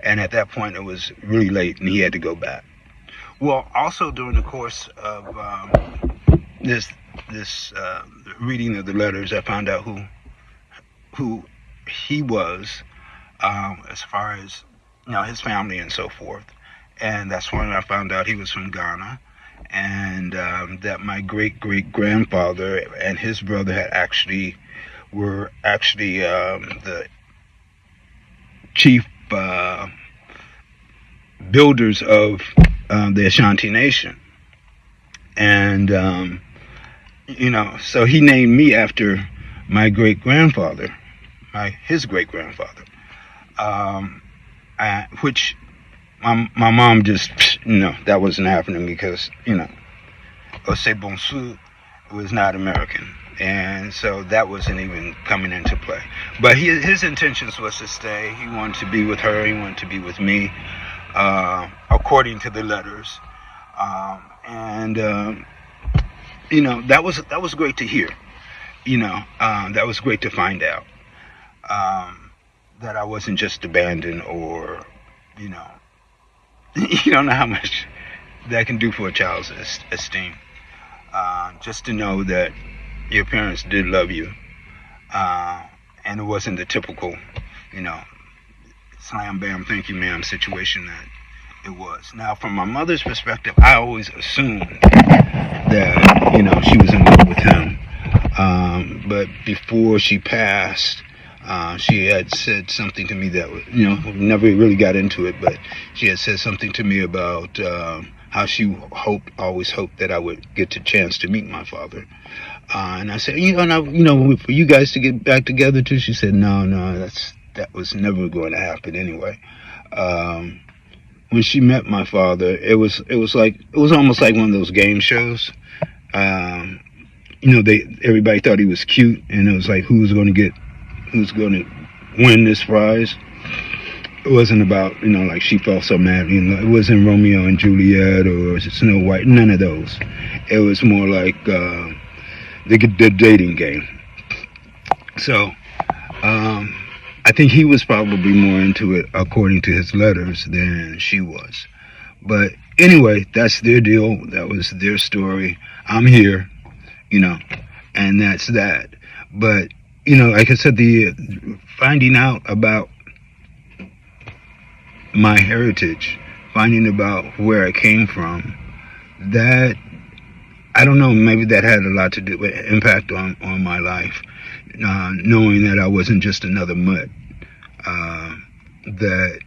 And at that point, it was really late, and he had to go back. Well, also during the course of this reading of the letters, I found out who he was, as far as his family and so forth. And that's when I found out he was from Ghana, and that my great grandfather and his brother were actually the chief builders of the Ashanti Nation. And so he named me after my great grandfather, his great grandfather, which my mom just, that wasn't happening because, Osei Bonsu was not American. And so that wasn't even coming into play. But his intentions was to stay. He wanted to be with her. He wanted to be with me, according to the letters. That was great to hear. That was great to find out that I wasn't just abandoned, or you don't know how much that can do for a child's esteem. Just to know that your parents did love you, and it wasn't the typical, slam bam, thank you ma'am situation that it was. Now, from my mother's perspective, I always assumed that she was in love with him. But before she passed, she had said something to me that we never really got into it, but she had said something to me about how she always hoped that I would get the chance to meet my father. And I said, for you guys to get back together too. She said, no, that was never going to happen anyway. When she met my father, it was almost like one of those game shows. Everybody thought he was cute, and it was like who's going to win this prize. It wasn't about like she felt so mad. It wasn't Romeo and Juliet or Snow White. None of those. It was more like the dating game. So I think he was probably more into it, according to his letters, than she was. But anyway, that's their deal. That was their story. I'm here, and that's that. But like I said, the finding out about my heritage, finding about where I came from, that, I don't know, maybe that had a lot to do with impact on my life, knowing that I wasn't just another mutt, that